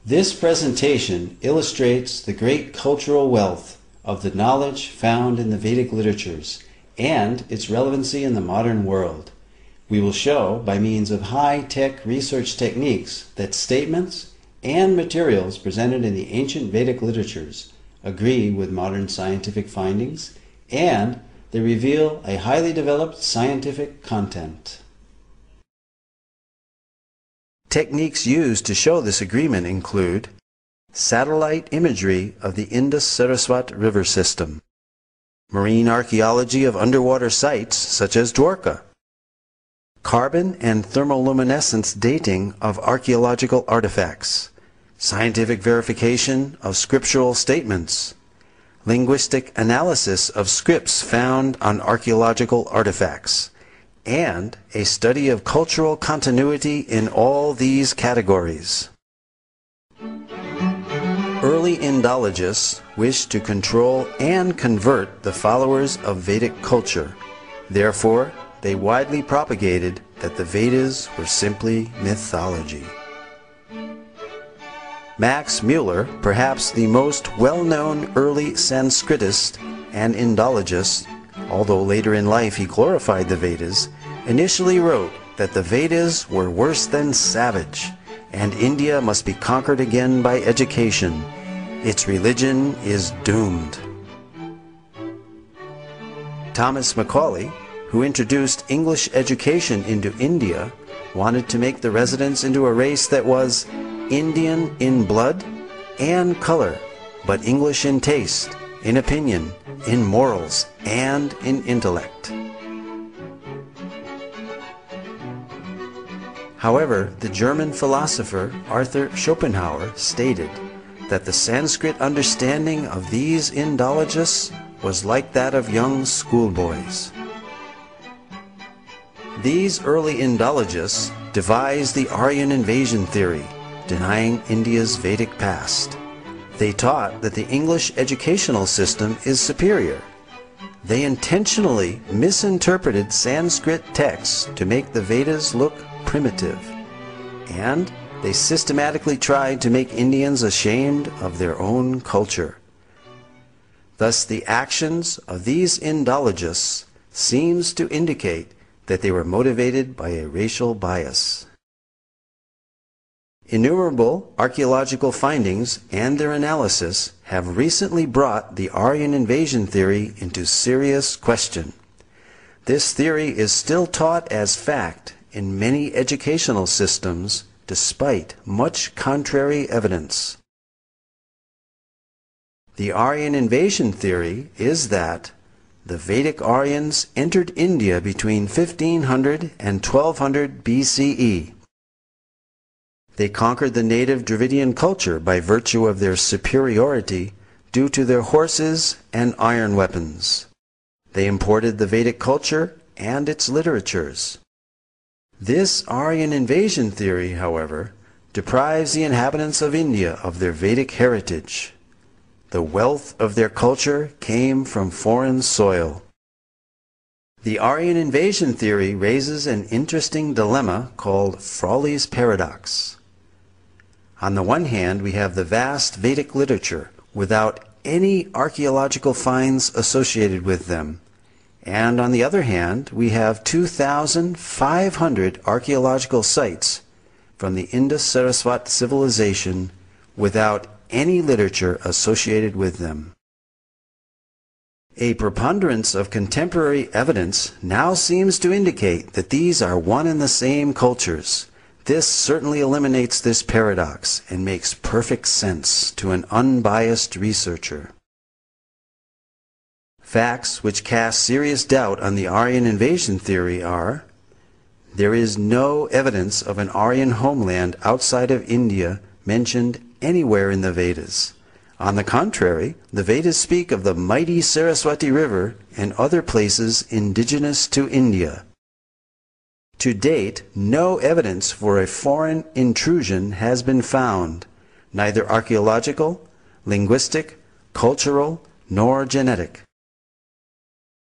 This presentation illustrates the great cultural wealth of the knowledge found in the Vedic literatures and its relevancy in the modern world. We will show, by means of high-tech research techniques, that statements and materials presented in the ancient Vedic literatures agree with modern scientific findings, and they reveal a highly developed scientific content. Techniques used to show this agreement include satellite imagery of the Indus-Saraswat river system, marine archaeology of underwater sites such as Dwarka, carbon and thermoluminescence dating of archaeological artifacts, scientific verification of scriptural statements, linguistic analysis of scripts found on archaeological artifacts, and a study of cultural continuity in all these categories. Early Indologists wished to control and convert the followers of Vedic culture. Therefore, they widely propagated that the Vedas were simply mythology. Max Muller, perhaps the most well-known early Sanskritist and Indologist, although later in life he glorified the Vedas, initially wrote that the Vedas were worse than savage, and India must be conquered again by education. Its religion is doomed. Thomas Macaulay, who introduced English education into India, wanted to make the residents into a race that was Indian in blood and color, but English in taste, in opinion, in morals, and in intellect. However, the German philosopher Arthur Schopenhauer stated that the Sanskrit understanding of these Indologists was like that of young schoolboys. These early Indologists devised the Aryan invasion theory, denying India's Vedic past. They taught that the English educational system is superior. They intentionally misinterpreted Sanskrit texts to make the Vedas look primitive, and they systematically tried to make Indians ashamed of their own culture. Thus, the actions of these Indologists seems to indicate that they were motivated by a racial bias. Innumerable archaeological findings and their analysis have recently brought the Aryan invasion theory into serious question. This theory is still taught as fact in many educational systems despite much contrary evidence. The Aryan invasion theory is that the Vedic Aryans entered India between 1500 and 1200 BCE. They conquered the native Dravidian culture by virtue of their superiority due to their horses and iron weapons. They imported the Vedic culture and its literatures. This Aryan invasion theory, however, deprives the inhabitants of India of their Vedic heritage. The wealth of their culture came from foreign soil. The Aryan invasion theory raises an interesting dilemma called Frawley's paradox. On the one hand, we have the vast Vedic literature without any archaeological finds associated with them. And on the other hand, we have 2,500 archaeological sites from the Indus-Saraswat civilization without any literature associated with them. A preponderance of contemporary evidence now seems to indicate that these are one and the same cultures. This certainly eliminates this paradox and makes perfect sense to an unbiased researcher. Facts which cast serious doubt on the Aryan invasion theory are: there is no evidence of an Aryan homeland outside of India mentioned anywhere in the Vedas. On the contrary, the Vedas speak of the mighty Saraswati River and other places indigenous to India. To date, no evidence for a foreign intrusion has been found, neither archaeological, linguistic, cultural, nor genetic.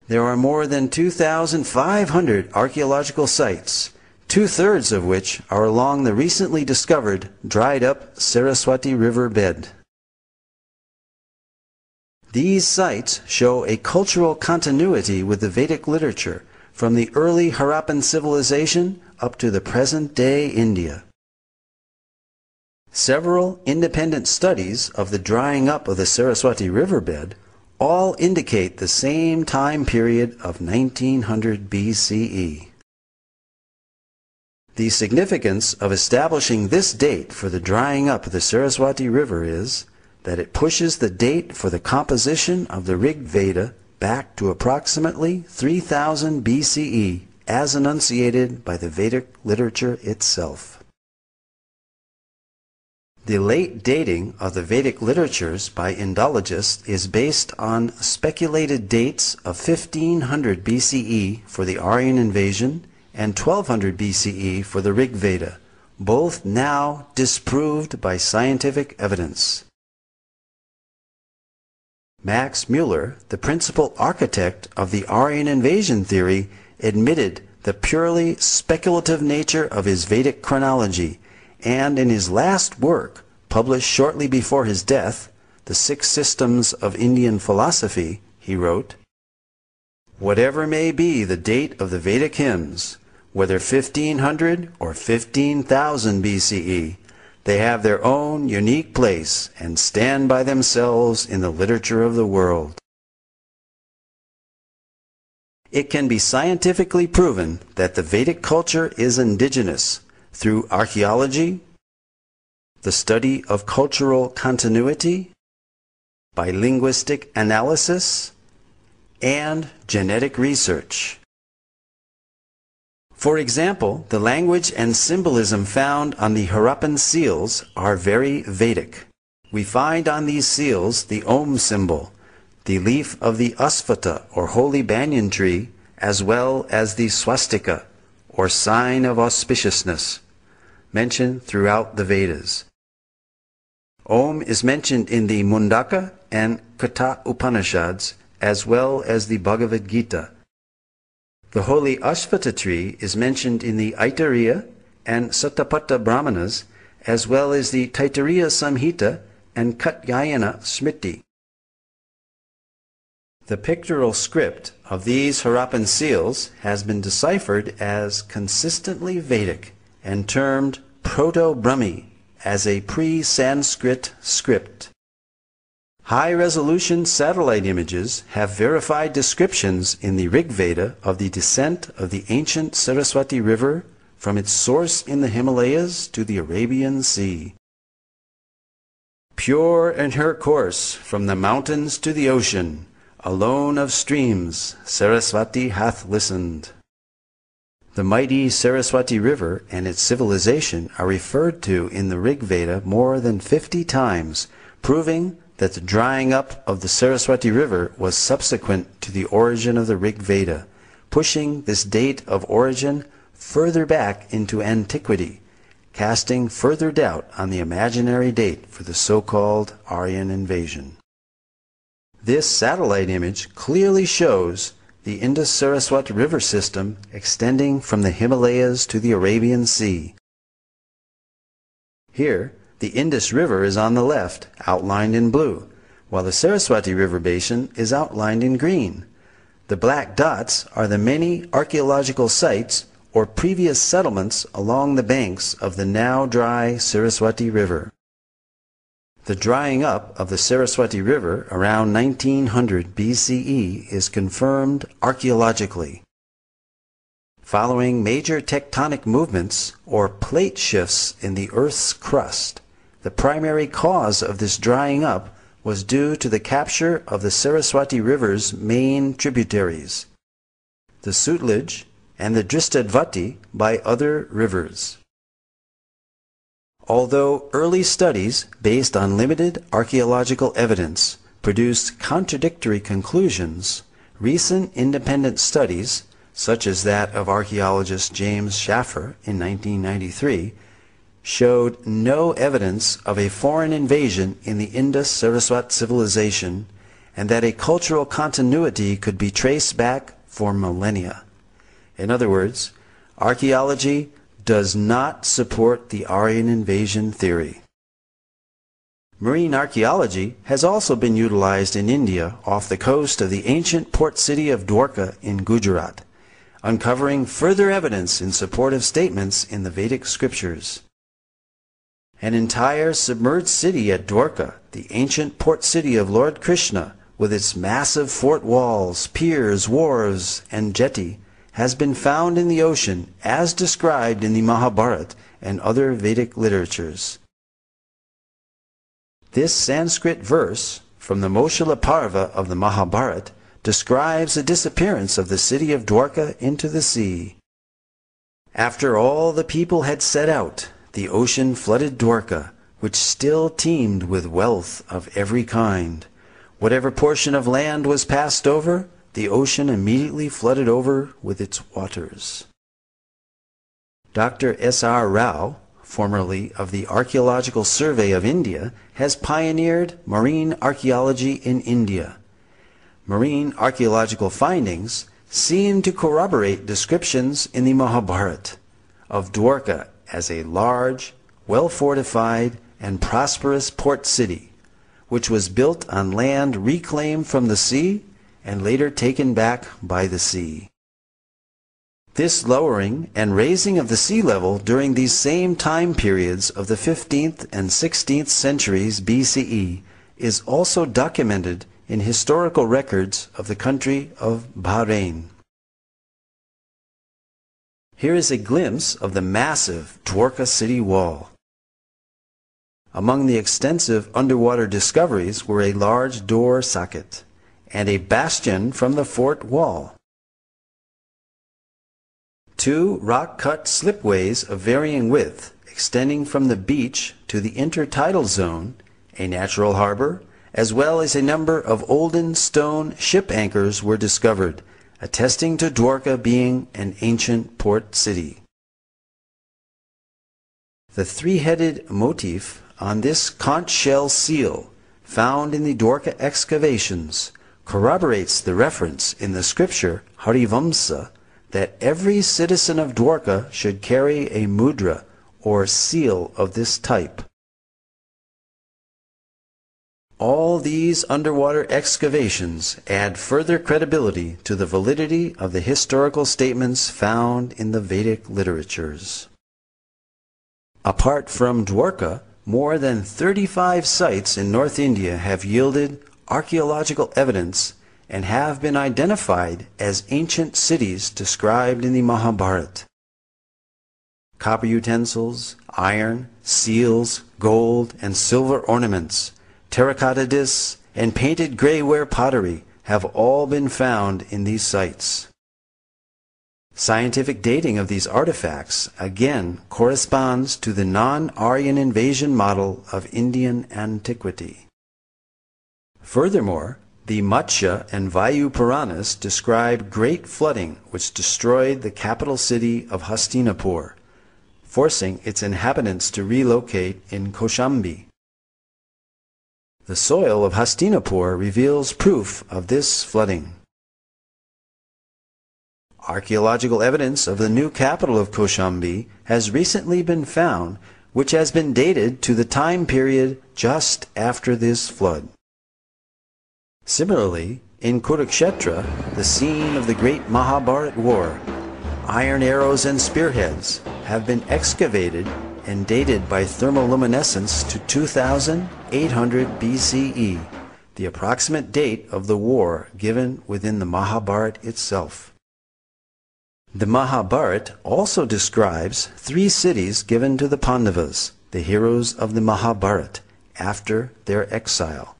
There are more than 2,500 archaeological sites, two-thirds of which are along the recently discovered dried-up Saraswati River bed. These sites show a cultural continuity with the Vedic literature from the early Harappan civilization up to the present-day India. Several independent studies of the drying up of the Saraswati riverbed all indicate the same time period of 1900 BCE. The significance of establishing this date for the drying up of the Saraswati River is that it pushes the date for the composition of the Rig Veda back to approximately 3000 BCE as enunciated by the Vedic literature itself. The late dating of the Vedic literatures by Indologists is based on speculated dates of 1500 BCE for the Aryan invasion and 1200 BCE for the Rig Veda, both now disproved by scientific evidence. Max Muller, the principal architect of the Aryan invasion theory, admitted the purely speculative nature of his Vedic chronology, and in his last work, published shortly before his death, The Six Systems of Indian Philosophy, he wrote, "Whatever may be the date of the Vedic hymns, whether 1500 or 15,000 BCE, they have their own unique place and stand by themselves in the literature of the world." It can be scientifically proven that the Vedic culture is indigenous through archaeology, the study of cultural continuity, by linguistic analysis, and genetic research. For example, the language and symbolism found on the Harappan seals are very Vedic. We find on these seals the Om symbol, the leaf of the Asvata or holy banyan tree, as well as the swastika or sign of auspiciousness, mentioned throughout the Vedas. Om is mentioned in the Mundaka and Katha Upanishads, as well as the Bhagavad Gita. The holy Ashvata tree is mentioned in the Aitareya and Satapatha Brahmanas, as well as the Taittiriya Samhita and Katyayana Smriti. The pictorial script of these Harappan seals has been deciphered as consistently Vedic and termed Proto-Brahmi as a pre-Sanskrit script. High-resolution satellite images have verified descriptions in the Rig Veda of the descent of the ancient Saraswati River from its source in the Himalayas to the Arabian Sea. Pure in her course from the mountains to the ocean, alone of streams, Saraswati hath listened. The mighty Saraswati River and its civilization are referred to in the Rig Veda more than 50 times, proving that the drying up of the Saraswati River was subsequent to the origin of the Rig Veda, pushing this date of origin further back into antiquity, casting further doubt on the imaginary date for the so-called Aryan invasion. This satellite image clearly shows the Indus-Saraswati river system extending from the Himalayas to the Arabian Sea. Here, the Indus River is on the left, outlined in blue, while the Saraswati River basin is outlined in green. The black dots are the many archaeological sites or previous settlements along the banks of the now dry Saraswati River. The drying up of the Saraswati River around 1900 BCE is confirmed archaeologically. Following major tectonic movements or plate shifts in the Earth's crust, the primary cause of this drying up was due to the capture of the Saraswati River's main tributaries, the Sutlej and the Dristadvati, by other rivers. Although early studies based on limited archaeological evidence produced contradictory conclusions, recent independent studies, such as that of archaeologist James Schaffer in 1993, showed no evidence of a foreign invasion in the Indus-Saraswat civilization, and that a cultural continuity could be traced back for millennia. In other words, archaeology does not support the Aryan invasion theory. Marine archaeology has also been utilized in India off the coast of the ancient port city of Dwarka in Gujarat, uncovering further evidence in support of statements in the Vedic scriptures. An entire submerged city at Dwarka, the ancient port city of Lord Krishna, with its massive fort walls, piers, wharves, and jetty, has been found in the ocean as described in the Mahabharata and other Vedic literatures. This Sanskrit verse from the Moshila Parva of the Mahabharata describes the disappearance of the city of Dwarka into the sea. After all the people had set out, the ocean flooded Dwarka, which still teemed with wealth of every kind. Whatever portion of land was passed over, the ocean immediately flooded over with its waters. Dr. S.R. Rao, formerly of the Archaeological Survey of India, has pioneered marine archaeology in India. Marine archaeological findings seem to corroborate descriptions in the Mahabharata of Dwarka as a large, well-fortified, and prosperous port city, which was built on land reclaimed from the sea and later taken back by the sea. This lowering and raising of the sea level during these same time periods of the 15th and 16th centuries BCE is also documented in historical records of the country of Bahrain. Here is a glimpse of the massive Dwarka city wall. Among the extensive underwater discoveries were a large door socket and a bastion from the fort wall. 2 rock-cut slipways of varying width extending from the beach to the intertidal zone, a natural harbor, as well as a number of olden stone ship anchors were discovered, attesting to Dwarka being an ancient port city. The 3-headed motif on this conch shell seal found in the Dwarka excavations corroborates the reference in the scripture Harivamsa that every citizen of Dwarka should carry a mudra or seal of this type. All these underwater excavations add further credibility to the validity of the historical statements found in the Vedic literatures. Apart from Dwarka, more than 35 sites in North India have yielded archaeological evidence and have been identified as ancient cities described in the Mahabharata. Copper utensils, iron, seals, gold, and silver ornaments, terracotta discs, and painted grayware pottery have all been found in these sites. Scientific dating of these artifacts again corresponds to the non-Aryan invasion model of Indian antiquity. Furthermore, the Matsya and Vayu Puranas describe great flooding which destroyed the capital city of Hastinapur, forcing its inhabitants to relocate in Kaushambi. The soil of Hastinapur reveals proof of this flooding. Archaeological evidence of the new capital of Kaushambi has recently been found, which has been dated to the time period just after this flood. Similarly, in Kurukshetra, the scene of the great Mahabharata war, iron arrows and spearheads have been excavated and dated by thermoluminescence to 2800 BCE, the approximate date of the war given within the Mahabharata itself. The Mahabharata also describes 3 cities given to the Pandavas, the heroes of the Mahabharata, after their exile: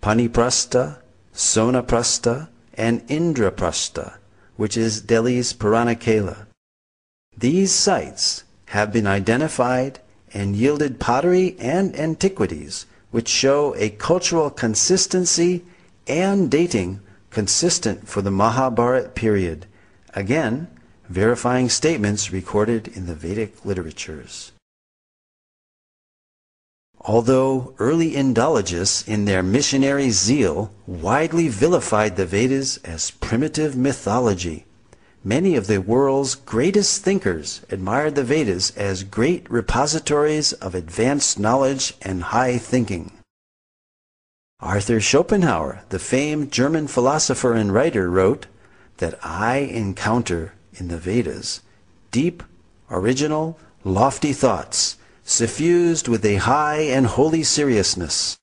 Paniprastha, Sonaprastha, and Indraprastha, which is Delhi's Puranikela. These sites have been identified and yielded pottery and antiquities which show a cultural consistency and dating consistent for the Mahabharata period, again, verifying statements recorded in the Vedic literatures. Although early Indologists, in their missionary zeal, widely vilified the Vedas as primitive mythology, many of the world's greatest thinkers admired the Vedas as great repositories of advanced knowledge and high thinking. Arthur Schopenhauer, the famed German philosopher and writer, wrote that I encounter in the Vedas deep, original, lofty thoughts, suffused with a high and holy seriousness.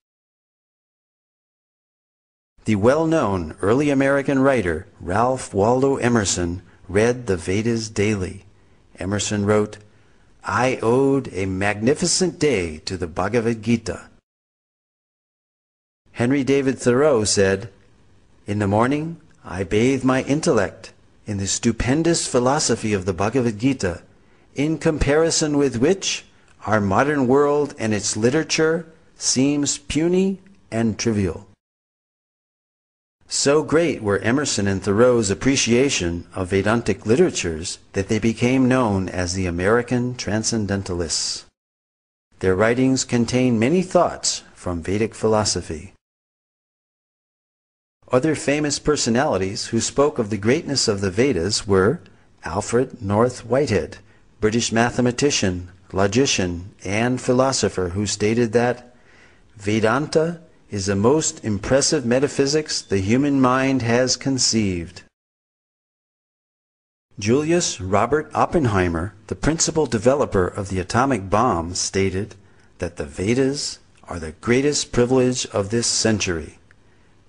The well-known early American writer Ralph Waldo Emerson read the Vedas daily. Emerson wrote, I owed a magnificent day to the Bhagavad Gita. Henry David Thoreau said, in the morning I bathe my intellect in the stupendous philosophy of the Bhagavad Gita, in comparison with which our modern world and its literature seems puny and trivial. So great were Emerson and Thoreau's appreciation of Vedantic literatures that they became known as the American Transcendentalists. Their writings contain many thoughts from Vedic philosophy. Other famous personalities who spoke of the greatness of the Vedas were Alfred North Whitehead, British mathematician, logician, and philosopher, who stated that Vedanta is the most impressive metaphysics the human mind has conceived. Julius Robert Oppenheimer, the principal developer of the atomic bomb, stated that the Vedas are the greatest privilege of this century.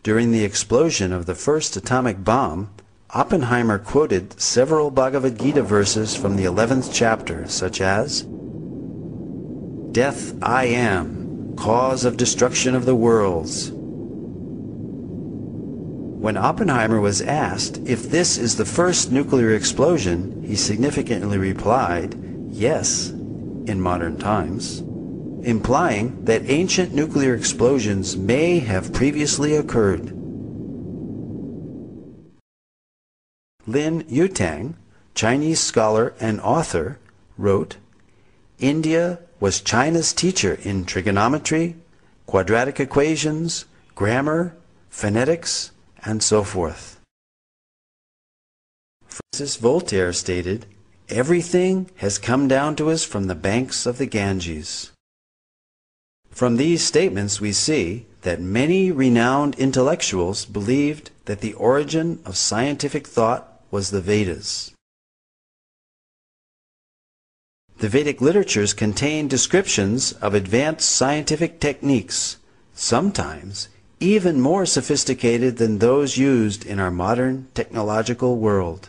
During the explosion of the first atomic bomb, Oppenheimer quoted several Bhagavad Gita verses from the 11th chapter, such as, Death I am, cause of destruction of the worlds. When Oppenheimer was asked if this is the first nuclear explosion, he significantly replied, yes, in modern times, implying that ancient nuclear explosions may have previously occurred. Lin Yutang, Chinese scholar and author, wrote, India was China's teacher in trigonometry, quadratic equations, grammar, phonetics, and so forth. Francis Voltaire stated, everything has come down to us from the banks of the Ganges. From these statements we see that many renowned intellectuals believed that the origin of scientific thought was the Vedas. The Vedic literatures contain descriptions of advanced scientific techniques, sometimes even more sophisticated than those used in our modern technological world.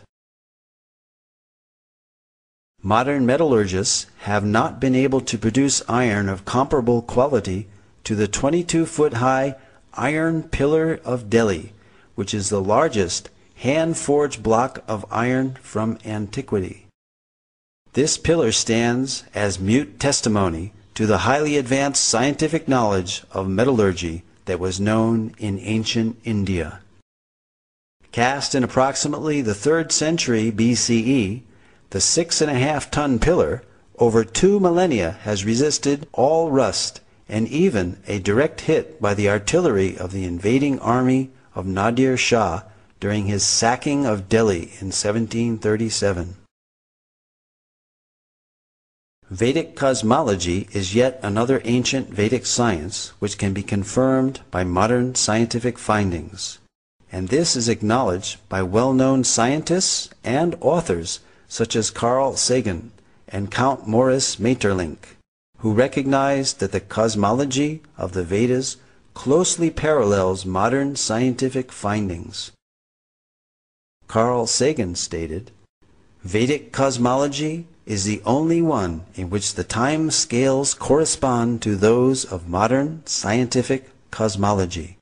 Modern metallurgists have not been able to produce iron of comparable quality to the 22-foot-high iron pillar of Delhi, which is the largest hand-forged block of iron from antiquity. This pillar stands as mute testimony to the highly advanced scientific knowledge of metallurgy that was known in ancient India. Cast in approximately the 3rd century BCE, the 6.5-ton pillar, over 2 millennia, has resisted all rust and even a direct hit by the artillery of the invading army of Nadir Shah during his sacking of Delhi in 1737. Vedic cosmology is yet another ancient Vedic science which can be confirmed by modern scientific findings, and this is acknowledged by well-known scientists and authors such as Carl Sagan and Count Maurice Maeterlinck, who recognized that the cosmology of the Vedas closely parallels modern scientific findings. Carl Sagan stated, Vedic cosmology is the only one in which the time scales correspond to those of modern scientific cosmology.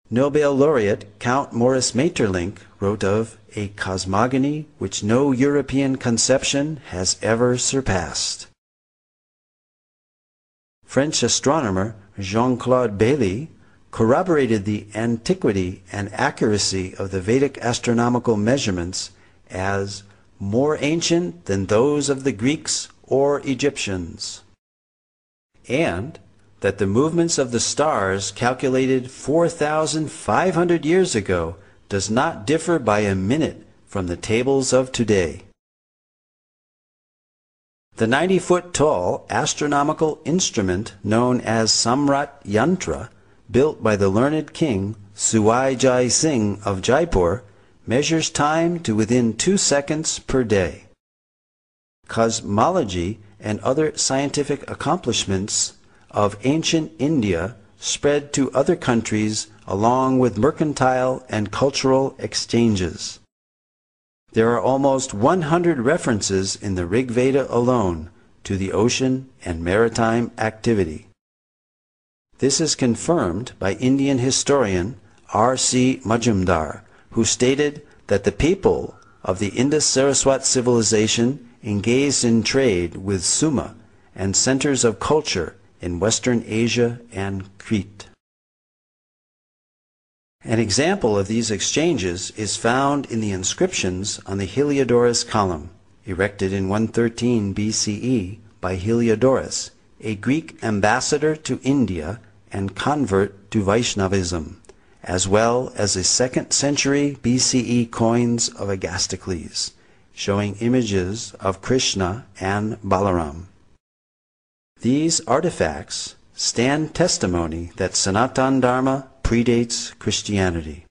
Nobel laureate Count Maurice Maeterlinck wrote of a cosmogony which no European conception has ever surpassed. French astronomer Jean-Claude Bailly corroborated the antiquity and accuracy of the Vedic astronomical measurements as more ancient than those of the Greeks or Egyptians, and that the movements of the stars calculated 4,500 years ago does not differ by a minute from the tables of today. The 90-foot-tall astronomical instrument known as Samrat Yantra, built by the learned king Suwai Jai Singh of Jaipur, measures time to within 2 seconds per day. Cosmology and other scientific accomplishments of ancient India spread to other countries along with mercantile and cultural exchanges. There are almost 100 references in the Rig Veda alone to the ocean and maritime activity. This is confirmed by Indian historian R.C. Majumdar, who stated that the people of the Indus-Saraswat civilization engaged in trade with Suma and centers of culture in Western Asia and Crete. An example of these exchanges is found in the inscriptions on the Heliodorus column, erected in 113 BCE by Heliodorus, a Greek ambassador to India and convert to Vaishnavism, as well as the 2nd century BCE coins of Agastocles, showing images of Krishna and Balaram. These artifacts stand testimony that Sanatan Dharma predates Christianity.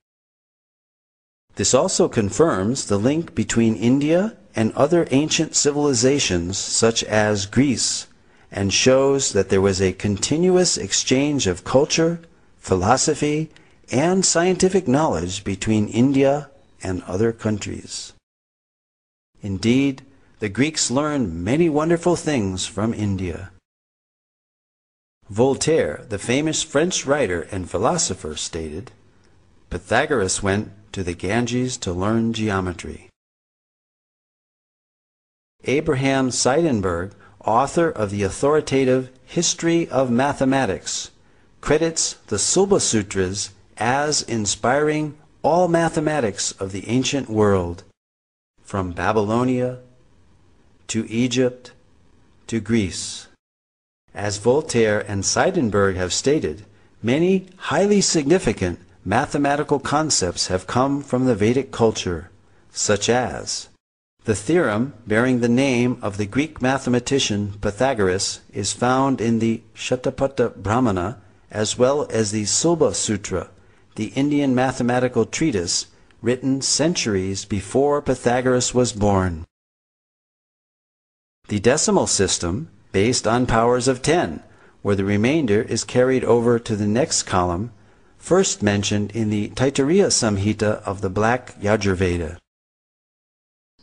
This also confirms the link between India and other ancient civilizations such as Greece, and shows that there was a continuous exchange of culture, philosophy, and scientific knowledge between India and other countries. Indeed, the Greeks learned many wonderful things from India. Voltaire, the famous French writer and philosopher, stated, "Pythagoras went to the Ganges to learn geometry." Abraham Seidenberg, author of the authoritative History of Mathematics, credits the Sulba Sutras as inspiring all mathematics of the ancient world, from Babylonia to Egypt to Greece. As Voltaire and Seidenberg have stated, many highly significant mathematical concepts have come from the Vedic culture, such as the theorem bearing the name of the Greek mathematician Pythagoras is found in the Shatapatha Brahmana, as well as the Sulba Sutra, the Indian mathematical treatise written centuries before Pythagoras was born. The decimal system, based on powers of 10, where the remainder is carried over to the next column, first mentioned in the Taittiriya Samhita of the Black Yajurveda.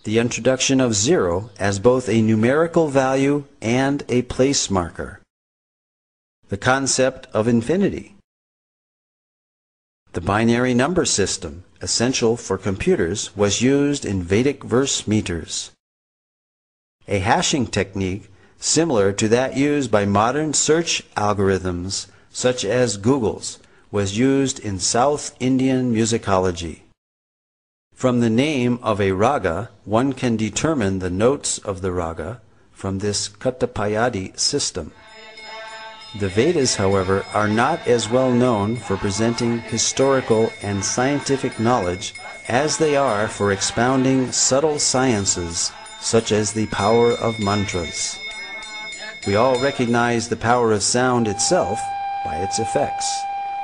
The introduction of 0 as both a numerical value and a place marker. The concept of infinity. The binary number system, essential for computers, was used in Vedic verse meters. A hashing technique similar to that used by modern search algorithms such as Google's was used in South Indian musicology. From the name of a raga, one can determine the notes of the raga from this Katapayadi system. The Vedas, however, are not as well known for presenting historical and scientific knowledge as they are for expounding subtle sciences such as the power of mantras. We all recognize the power of sound itself by its effects,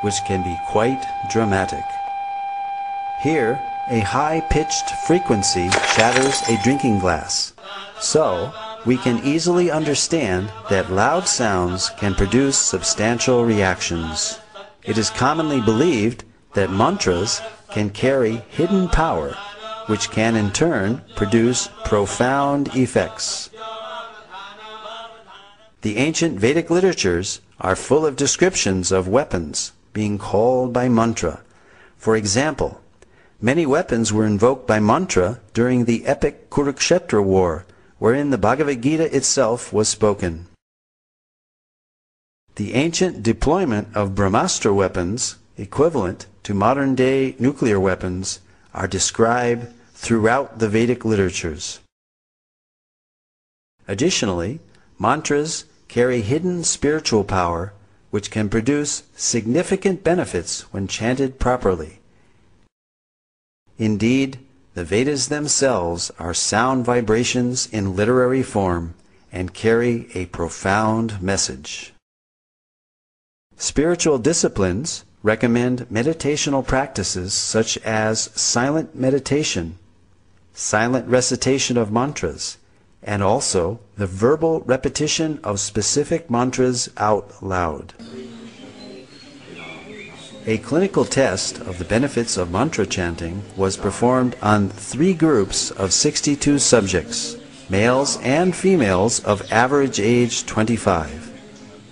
which can be quite dramatic. Here, a high-pitched frequency shatters a drinking glass. So, we can easily understand that loud sounds can produce substantial reactions. It is commonly believed that mantras can carry hidden power, which can in turn produce profound effects. The ancient Vedic literatures are full of descriptions of weapons being called by mantra. For example, many weapons were invoked by mantra during the epic Kurukshetra war, wherein the Bhagavad Gita itself was spoken. The ancient deployment of Brahmastra weapons equivalent to modern-day nuclear weapons, are described throughout the Vedic literatures. Additionally, mantras carry hidden spiritual power which can produce significant benefits when chanted properly. Indeed, the Vedas themselves are sound vibrations in literary form and carry a profound message. Spiritual disciplines recommend meditational practices such as silent meditation, silent recitation of mantras, and also the verbal repetition of specific mantras out loud. A clinical test of the benefits of mantra chanting was performed on 3 groups of 62 subjects, males and females of average age 25.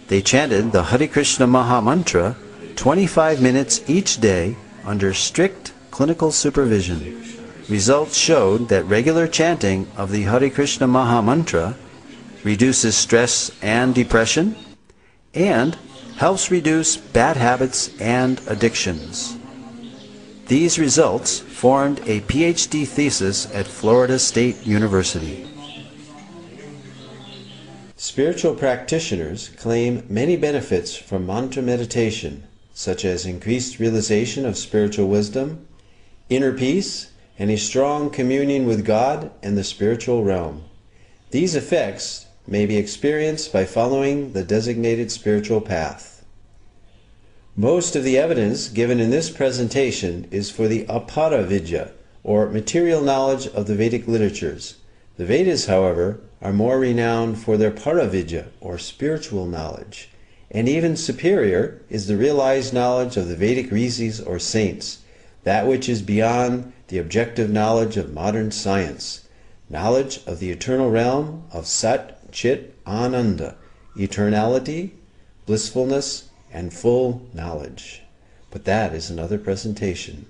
They chanted the Hare Krishna Maha Mantra 25 minutes each day under strict clinical supervision. Results showed that regular chanting of the Hare Krishna Maha Mantra reduces stress and depression and helps reduce bad habits and addictions. These results formed a PhD thesis at Florida State University. Spiritual practitioners claim many benefits from mantra meditation, such as increased realization of spiritual wisdom, inner peace, and a strong communion with God and the spiritual realm. These effects may be experienced by following the designated spiritual path. Most of the evidence given in this presentation is for the apara vidya, or material knowledge of the Vedic literatures. The Vedas, however, are more renowned for their paravidya, or spiritual knowledge, and even superior is the realized knowledge of the Vedic rishis or saints, that which is beyond the objective knowledge of modern science, knowledge of the eternal realm of Sat Chit Ananda, eternality, blissfulness, and full knowledge. But that is another presentation.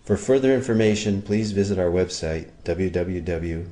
For further information, please visit our website, www.gosai.com.